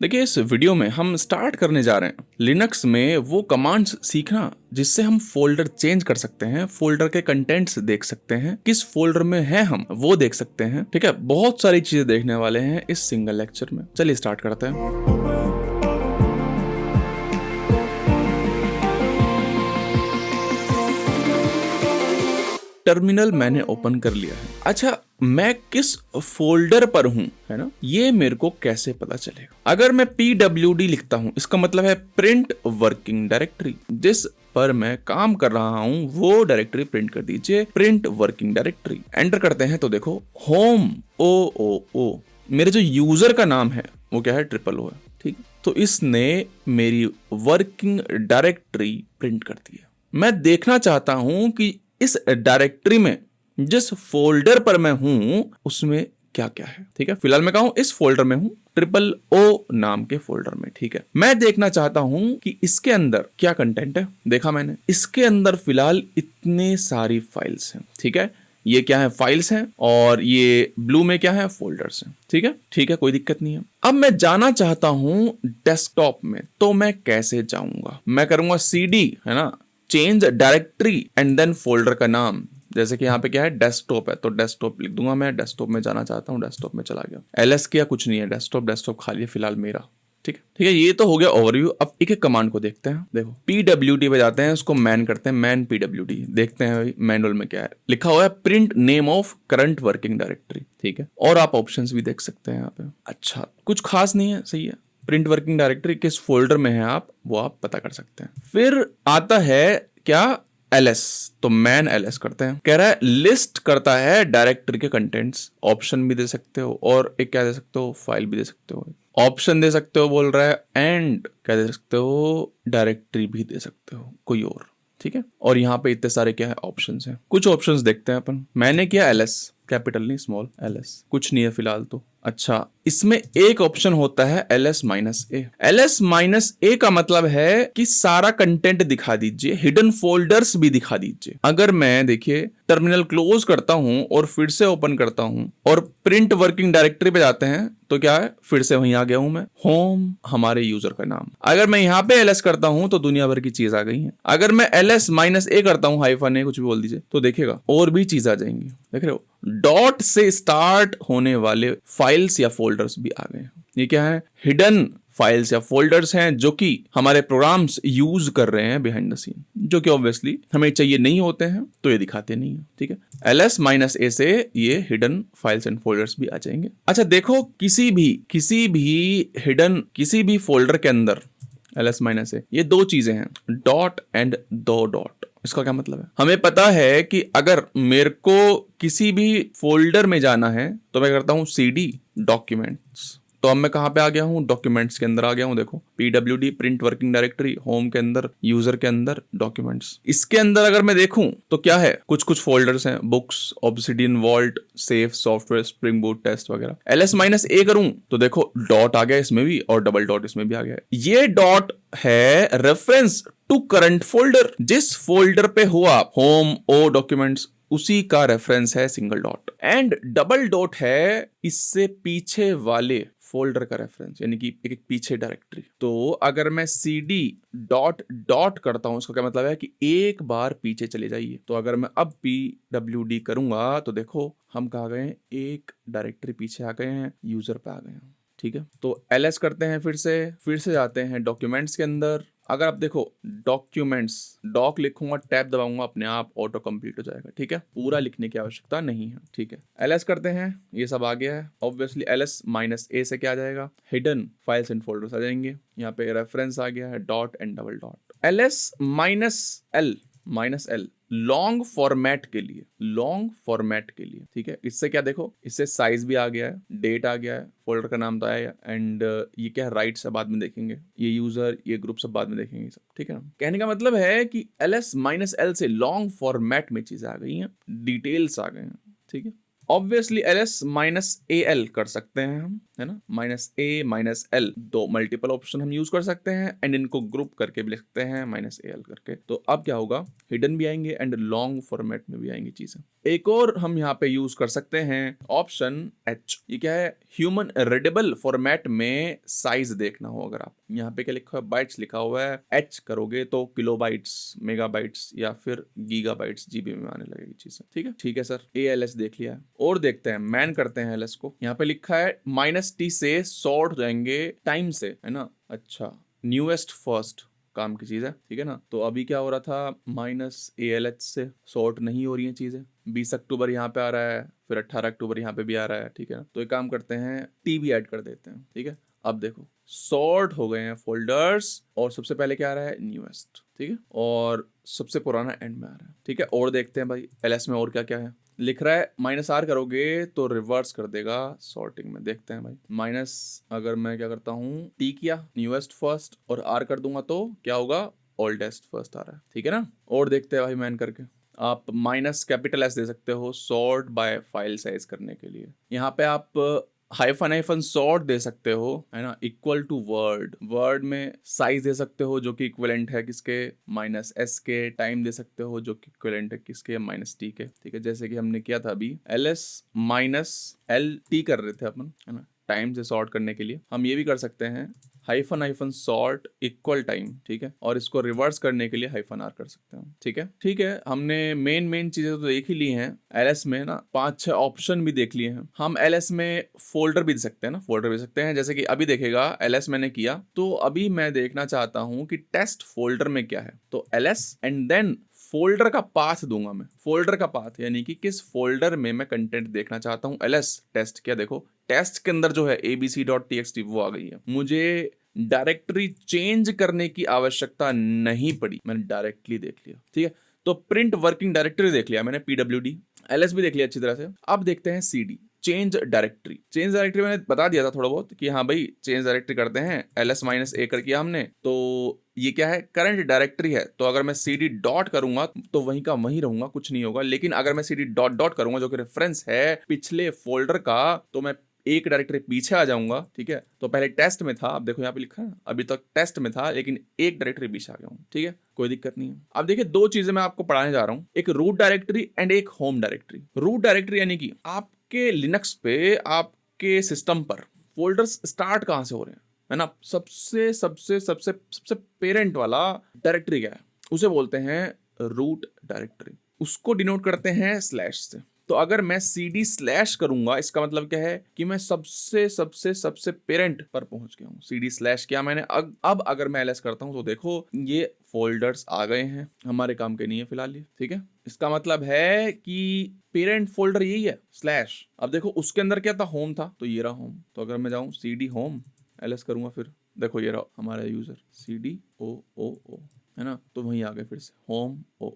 देखिए इस वीडियो में हम स्टार्ट करने जा रहे हैं लिनक्स में वो कमांड्स सीखना जिससे हम फोल्डर चेंज कर सकते हैं, फोल्डर के कंटेंट्स देख सकते हैं, किस फोल्डर में है हम वो देख सकते हैं। ठीक है, बहुत सारी चीजें देखने वाले हैं इस सिंगल लेक्चर में। चलिए स्टार्ट करते हैं। टर्मिनल मैंने ओपन कर लिया है। अच्छा, मैं किस फोल्डर पर हूं, है ना, ये मेरे को कैसे पता चलेगा? अगर मैं pwd लिखता हूं, इसका मतलब है प्रिंट वर्किंग डायरेक्टरी। जिस पर मैं काम कर रहा हूं वो डायरेक्टरी प्रिंट कर दीजिए, प्रिंट वर्किंग डायरेक्टरी। एंटर करते हैं तो देखो होम ओ मेरे जो यूजर का नाम है वो क्या है, ट्रिपल ओ है। ठीक, तो इसने मेरी वर्किंग डायरेक्टरी प्रिंट कर दी है। मैं देखना चाहता हूं कि इस डायरेक्टरी में जिस फोल्डर पर मैं हूं उसमें क्या क्या है। ठीक है, फिलहाल मैं कहूं इस फोल्डर में हूं, ट्रिपल ओ नाम के फोल्डर में। ठीक है, मैं देखना चाहता हूं कि इसके अंदर क्या कंटेंट है। देखा मैंने, इसके अंदर फिलहाल इतने सारी फाइल्स हैं। ठीक है, ये क्या है, फाइल्स हैं, और ये ब्लू में क्या है, फोल्डर्स हैं। ठीक है, कोई दिक्कत नहीं है। अब मैं जाना चाहता हूं डेस्कटॉप में, तो मैं कैसे जाऊंगा? मैं करूंगा cd, है ना, change directory and then folder का नाम। जैसे कि यहाँ पे क्या है, डेस्कटॉप है, तो डेस्कटॉप लिख दूंगा। मैं डेस्कटॉप में जाना चाहता हूँ, डेस्कटॉप में चला गया। ls किया, कुछ नहीं है, डेस्कटॉप खाली है फिलहाल मेरा। ठीक है, ये तो हो गया ओवरव्यू। अब एक एक कमांड को देखते हैं। देखो pwd पे जाते हैं, उसको मैन करते हैं, मैन pwd। देखते हैं मैनुअल में क्या है लिखा हुआ है, print name of current working directory. ठीक है, और आप ऑप्शंस भी देख सकते हैं यहाँ पे। अच्छा, कुछ खास नहीं है, सही है। प्रिंट वर्किंग डायरेक्टरी किस फोल्डर में है आप, वो आप पता कर सकते हैं। फिर आता है क्या, ls, तो मैन ls करते हैं। कह रहा है लिस्ट करता है डायरेक्टरी के कंटेंट्स। ऑप्शन भी दे सकते हो, और एक क्या दे सकते हो, फाइल भी दे सकते हो। ऑप्शन दे सकते हो बोल रहा है, एंड क्या दे सकते हो, डायरेक्टरी भी दे सकते हो, कोई और। ठीक है, और यहाँ पे इतने सारे क्या है, ऑप्शंस हैं। कुछ ऑप्शंस देखते हैं अपन। मैंने किया ls, कैपिटल नहीं स्मॉल, ls। कुछ नहीं है फिलहाल तो। अच्छा, इसमें एक ऑप्शन होता है ls-a। ls-a का मतलब है कि सारा कंटेंट दिखा दीजिए, हिडन फोल्डर्स भी दिखा दीजिए। अगर मैं देखिए टर्मिनल क्लोज करता हूं और फिर से ओपन करता हूं और प्रिंट वर्किंग डायरेक्टरी पे जाते हैं, तो क्या है, फिर से वहीं आ गया हूं मैं, होम हमारे यूजर का नाम। अगर मैं यहाँ पे ls करता हूं तो दुनिया भर की चीज आ गई है। अगर मैं ls-a करता हूं, हाइफन कुछ भी बोल दीजिए, तो देखिएगा और भी चीज आ जाएंगी। देख रहे हो, डॉट से स्टार्ट होने वाले फाइल्स या फोल्डर्स भी आ गए हैं। ये क्या है, हिडन फाइल्स या फोल्डर्स हैं जो कि हमारे प्रोग्राम्स यूज कर रहे हैं बिहाइंड द सीन, जो कि ऑब्वियसली हमें चाहिए नहीं होते हैं, तो ये दिखाते नहीं है। ठीक है, ls-a से ये हिडन फाइल्स एंड फोल्डर्स भी आ जाएंगे। अच्छा देखो, किसी भी हिडन किसी भी फोल्डर के अंदर ls-a, ये दो चीजें हैं, डॉट एंड दो डॉट। इसका क्या मतलब है? हमें पता है कि अगर मेरे को किसी भी फोल्डर में जाना है तो मैं करता हूं cd डॉक्यूमेंट्स। तो अब मैं कहां पे आ गया हूं, डॉक्यूमेंट्स के अंदर आ गया हूं। देखो pwd print working directory, home के अंदर, यूजर के अंदर, डॉक्यूमेंट्स। इसके अंदर अगर मैं देखूं तो क्या है, कुछ फोल्डर्स हैं, books, Obsidian, vault, safe, software, spring boot, test वगैरह। ls-a करूं तो देखो डॉट आ गया इसमें भी, और डबल डॉट इसमें भी आ गया। ये डॉट है रेफरेंस टू करंट फोल्डर। जिस फोल्डर पे हो आप, होम ओ डॉक्यूमेंट्स, उसी का रेफरेंस है single dot. And double dot है इससे पीछे वाले फोल्डर का रेफरेंस, यानी कि एक पीछे डायरेक्टरी। तो अगर मैं cd डॉट डॉट करता हूं, इसका क्या मतलब है कि एक बार पीछे चले जाइए। तो अगर मैं अब pwd करूंगा तो देखो हम कहाँ गए, एक डायरेक्टरी पीछे आ गए हैं, यूजर पे आ गए हैं। ठीक है, तो ls करते हैं, फिर से जाते हैं डॉक्यूमेंट्स के अंदर। अगर आप देखो डॉक्यूमेंट्स, डॉक लिखूंगा, टैब दबाऊंगा, अपने आप ऑटो कंप्लीट हो जाएगा। ठीक है, पूरा लिखने की आवश्यकता नहीं है। ठीक है, ls करते हैं, ये सब आ गया है। ऑब्वियसली ls-a से क्या आ जाएगा, हिडन फाइल्स एंड फोल्डर्स आ जाएंगे। यहाँ पे रेफरेंस आ गया है, dot and double dot. ls-l long format के लिए। ठीक है, इससे क्या देखो, इससे साइज भी आ गया है, डेट आ गया है, फोल्डर का नाम तो आया, एंड ये क्या है, राइट सब बाद में देखेंगे, ये यूजर, ये ग्रुप सब बाद में देखेंगे सब। ठीक है ना, कहने का मतलब है कि ls-l से लॉन्ग फॉर्मेट में चीजें आ गई हैं, डिटेल्स आ गए हैं। ठीक है, ऑब्वियसली ls-al कर सकते हैं हम। है ना, -a-l, दो मल्टीपल ऑप्शन हम यूज कर सकते हैं एंड इनको ग्रुप करके भी लिख सकते हैं -al करके। तो अब क्या होगा, हिडन भी आएंगे एंड लॉन्ग फॉर्मेट में भी आएंगी चीजें। एक और हम यहाँ पे यूज कर सकते हैं ऑप्शन H। ये क्या है, ह्यूमन रीडेबल फॉर्मेट में साइज देखना हो, अगर आप यहाँ पे क्या लिखा है, बाइट्स लिखा हुआ है, H करोगे तो किलोबाइट्स, मेगाबाइट्स या फिर गीगाबाइट्स, जीबी में आने लगेगी चीजें। ठीक है सर, ALS देख लिया। और देखते हैं मैन करते हैं LS को। यहाँ पे लिखा है -t से सॉर्ट हो जाएंगे टाइम से, है ना। अच्छा, न्यूएस्ट फर्स्ट काम की चीज है, ठीक है ना। तो अभी क्या हो रहा था, -ALH से सॉर्ट नहीं हो रही है चीजें। 20 अक्टूबर यहाँ पे आ रहा है, फिर 18 अक्टूबर यहाँ पे भी आ रहा है, ठीक है ना। तो एक काम करते हैं, टी भी ऐड कर देते हैं, ठीक है। अब देखो सॉर्ट हो गए हैं फोल्डर्स, और सबसे पहले क्या आ रहा है, न्यूएस्ट, ठीक है, और सबसे पुराना एंड में आ रहा है, ठीक है। और देखते हैं भाई LS में और क्या क्या है। लिख रहा है -R करोगे तो रिवर्स कर देगा सॉर्टिंग में। देखते हैं भाई, अगर मैं क्या करता हूँ, T किया, न्यूएस्ट फर्स्ट, और R कर दूंगा तो क्या होगा, ओल्डेस्ट फर्स्ट आ रहा है, ठीक है ना। और देखते हैं भाई मैन करके, आप -S दे सकते हो सॉर्ट बाय फाइल साइज करने के लिए। यहाँ पे आप हाइफन सॉर्ट दे सकते हो, है ना, इक्वल टू वर्ड में साइज दे सकते हो जो कि इक्विवेलेंट है किसके, -S के। टाइम दे सकते हो जो कि इक्विवेलेंट है किसके, -T के, ठीक है। जैसे कि हमने किया था अभी, LS -LT कर रहे थे अपन, है ना, टाइम से सॉर्ट करने के लिए। हम ये भी कर सकते हैं हाइफन सॉर्ट इक्वल टाइम, ठीक है, और इसको रिवर्स करने के लिए -R कर सकते हैं, ठीक है। हमने मेन चीजें तो देख ही ली हैं। LS में ना 5-6 ऑप्शन भी देख लिए हैं। हम LS में फोल्डर भी दे सकते हैं ना, फोल्डर भी दे सकते हैं। जैसे कि अभी देखेगा, LS मैंने किया, तो अभी मैं देखना चाहता हूं कि टेस्ट फोल्डर में क्या है। तो LS एंड देन फोल्डर का पाथ दूंगा मैं, फोल्डर का पाथ यानी कि किस फोल्डर में मैं कंटेंट देखना चाहता हूँ। LS टेस्ट किया, देखो टेस्ट के अंदर जो है abc.txt वो आ गई है। मुझे डायरेक्टरी चेंज करने की आवश्यकता नहीं पड़ी, मैंने डायरेक्टली देख लिया, ठीक है। तो प्रिंट वर्किंग डायरेक्टरी देख लिया मैंने, PWD, LS भी देख लिया अच्छी तरह से। अब देखते हैं CD, चेंज डायरेक्टरी मैंने बता दिया था थोड़ा बहुत कि हाँ भाई चेंज डायरेक्टरी करते हैं, LS-A कर किया हमने। तो ये क्या है, करंट डायरेक्टरी है। तो अगर मैं CD डॉट करूंगा तो वहीं का वहीं रहूंगा, कुछ नहीं होगा। लेकिन अगर मैं CD डॉट करूंगा जो कि रेफरेंस है पिछले फोल्डर का, तो मैं एक डायरेक्टरी पीछे आ जाऊंगा, ठीक है। तो पहले टेस्ट में था, अब देखो यहाँ पे लिखा है, अभी तक टेस्ट में था लेकिन एक डायरेक्टरी पीछे आ गया हूँ, ठीक है, कोई दिक्कत नहीं है। अब देखिए, दो चीजें मैं आपको पढ़ाने जा रहा हूँ, एक रूट डायरेक्टरी एंड एक होम डायरेक्टरी। रूट डायरेक्टरी यानी कि आपके लिनक्स पे, आपके सिस्टम पर फोल्डर्स स्टार्ट कहाँ से हो रहे हैं, है ना। सबसे सबसे सबसे सबसे पेरेंट वाला डायरेक्टरी क्या है, उसे बोलते हैं रूट डायरेक्टरी। उसको डिनोट करते हैं स्लैश से। तो अगर मैं CD/ करूंगा, इसका मतलब क्या है कि मैं सबसे सबसे सबसे पेरेंट पर पहुंच गया हूं। CD/ किया मैंने। अब अगर मैं LS करता हूं तो देखो ये फोल्डर्स आ गए हैं, हमारे काम के नहीं है फिलहाल ये, ठीक है। इसका मतलब है कि पेरेंट फोल्डर यही है स्लैश। अब देखो उसके अंदर क्या था, होम था, तो ये रहा होम। तो अगर मैं जाऊं CD होम, LS करूंगा, फिर देखो ये रहा हमारा यूजर CDOOO, है ना। तो वहीं आ गए फिर से होम ओ।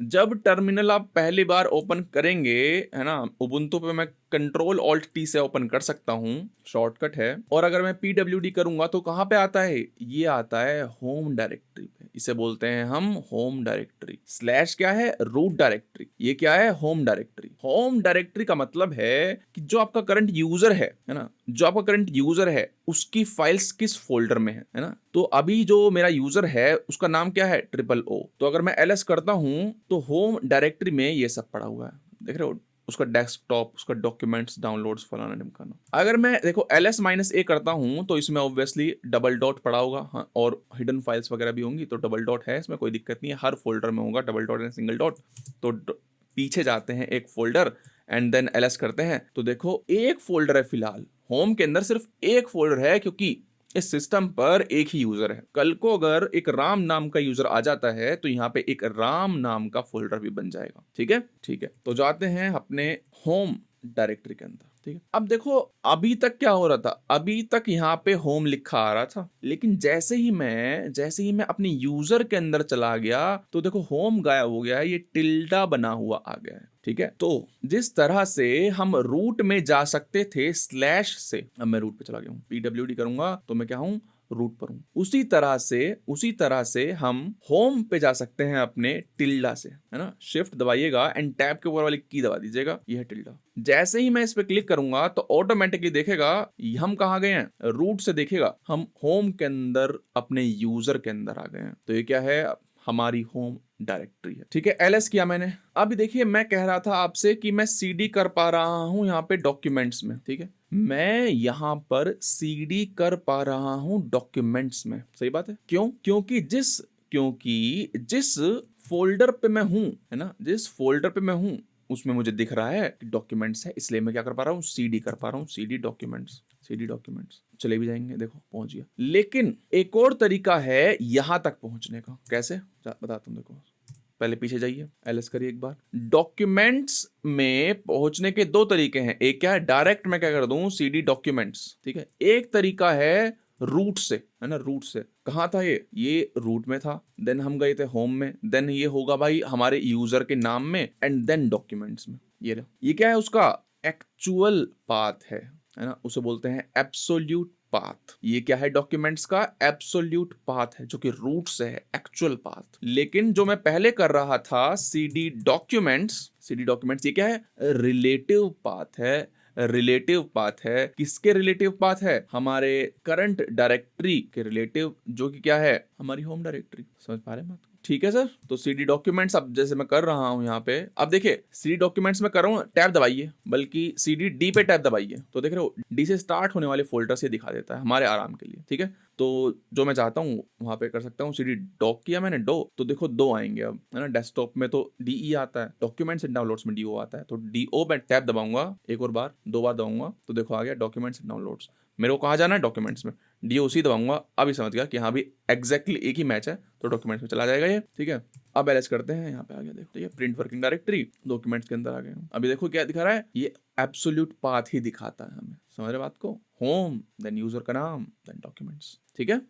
जब टर्मिनल आप पहली बार ओपन करेंगे, है ना, उबुंटू पे मैं Ctrl-Alt-T से ओपन कर सकता हूँ, शॉर्टकट है। और अगर मैं PWD करूंगा तो कहाँ पे आता है, ये आता है होम डायरेक्टरी पे। इसे बोलते हैं हम होम डायरेक्टरी। स्लैश क्या है, रूट डायरेक्टरी, ये क्या है, होम डायरेक्टरी। होम डायरेक्टरी का मतलब है कि जो आपका करंट यूजर है ना, जो आपका करंट यूजर है उसकी फाइल्स किस फोल्डर में है ना। तो अभी जो मेरा यूजर है उसका नाम क्या है, OOO। तो अगर मैं LS करता हूं तो होम डायरेक्टरी में ये सब पड़ा हुआ है, देख रहे हो, उसका डेस्कटॉप, उसका डॉक्यूमेंट्स, डाउनलोड्स, फलाना ढिमकाना। अगर मैं देखो LS-A करता हूं तो इसमें ऑब्वियसली डबल डॉट पड़ा होगा, हाँ, और हिडन फाइल्स वगैरह भी होंगी, तो डबल डॉट है, इसमें कोई दिक्कत नहीं है, हर फोल्डर में होगा double dot and single dot. तो पीछे जाते हैं एक फोल्डर एंड देन LS करते हैं, तो देखो एक फोल्डर है फिलहाल, होम के अंदर सिर्फ एक फोल्डर है, क्योंकि इस सिस्टम पर एक ही यूजर है। कल को अगर एक राम नाम का यूजर आ जाता है तो यहाँ पे एक राम नाम का फोल्डर भी बन जाएगा, ठीक है। तो जाते हैं अपने होम डायरेक्टरी के अंदर, ठीक है। अब देखो अभी तक क्या हो रहा था, अभी तक यहाँ पे होम लिखा आ रहा था, लेकिन जैसे ही मैं अपने यूजर के अंदर चला गया तो देखो होम गायब हो गया है, ये टिल्डा बना हुआ आ गया है, ठीक है। तो जिस तरह से हम रूट में जा सकते थे स्लैश से, अब मैं रूट पे चला गया हूँ, PWD करूंगा तो मैं क्या हूँ, रूट पर हूँ। उसी तरह से हम होम पे जा सकते हैं अपने टिल्डा से, है ना। शिफ्ट दबाइएगा एंड टैब के ऊपर वाली की दबा दीजिएगा, ये है टिल्डा। जैसे ही मैं इस पे क्लिक करूंगा तो ऑटोमेटिकली देखेगा हम कहाँ गए हैं, रूट से देखेगा हम होम के अंदर अपने यूजर के अंदर आ गए हैं। तो ये क्या है, हमारी होम डायरेक्टरी है। ठीक है, एलएस किया मैंने। अभी देखिए मैं कह रहा था आपसे कि मैं सीडी कर पा रहा हूं यहाँ पे डॉक्यूमेंट्स में। ठीक है, मैं यहाँ पर सीडी कर पा रहा हूं डॉक्यूमेंट्स में। सही बात है। क्यों? क्योंकि जिस फोल्डर पे मैं हूं, है ना, जिस फोल्डर पे मैं हूं उसमें मुझे दिख रहा है कि डॉक्यूमेंट्स है, इसलिए मैं क्या कर पा रहा हूँ, सीडी कर पा रहा हूँ, सीडी डॉक्यूमेंट्स। चले भी जाएंगे, देखो पहुंच गया। लेकिन एक और तरीका है यहां तक पहुंचने का। कैसे बताता हूं, देखो पहले पीछे जाइए, एलएस करिए एक बार। डॉक्यूमेंट्स में पहुंचने के दो तरीके हैं। एक क्या है, डायरेक्ट मैं क्या कर दूं, सीडी डॉक्यूमेंट्स। ठीक है, एक तरीका है रूट से, है ना, रूट से। कहाँ था ये रूट में था, देन हम गए थे होम में, देन ये होगा भाई हमारे यूजर के नाम में, एंड देन डॉक्यूमेंट्स में। ये क्या है, उसका एक्चुअल पाथ है ना, उसे बोलते हैं एब्सोल्यूट पाथ। ये क्या है, डॉक्यूमेंट्स का एब्सोल्यूट पाथ है, जो कि रूट से है, एक्चुअल पाथ। लेकिन जो मैं पहले कर रहा था सीडी डॉक्यूमेंट्स, ये क्या है, रिलेटिव पाथ है। किसके रिलेटिव पाथ है, हमारे करंट डायरेक्टरी के रिलेटिव, जो कि क्या है, हमारी होम डायरेक्टरी। समझ पा रहे हैं बात? ठीक है सर। तो सीडी डॉक्यूमेंट्स अब जैसे मैं कर रहा हूं यहाँ पे, अब देखिए सीडी डॉक्यूमेंट्स में कर रहा हूँ, टैब दबाइए, बल्कि सीडी डी पे टैब दबाइए, तो देख रहे हो डी से स्टार्ट होने वाले फोल्डर से दिखा देता है हमारे आराम के लिए। ठीक है, तो जो मैं चाहता हूँ वहां पे कर सकता हूँ। सीडी डॉक किया मैंने, तो देखो दो आएंगे अब, है ना। डेस्कटॉप में तो डीई आता है, डॉक्यूमेंट्स एंड डाउनलोड्स में डीओ आता है। तो डीओ मैं टैब दबाऊंगा एक और बार, दो बार दबाऊंगा, तो देखो आ गया डॉक्यूमेंट्स एंड डाउनलोड्स। मेरे को कहाँ जाना है, डॉक्यूमेंट्स में। डीओसी दबाऊंगा, अभी समझ गया कि हाँ भी एग्जैक्टली एक ही मैच है, तो डॉक्यूमेंट्स में चला जाएगा ये। ठीक है, अब एलएस करते हैं, यहाँ पे आ गया देखो, ठीक है, प्रिंट वर्किंग डायरेक्टरी, डॉक्यूमेंट्स के अंदर आ गए। अभी देखो क्या दिखा रहा है, ये एब्सोल्यूट पाथ ही दिखाता है हमें। समझ रहे बात को, होम, देन यूजर का नाम, देन डॉक्यूमेंट्स। ठीक है।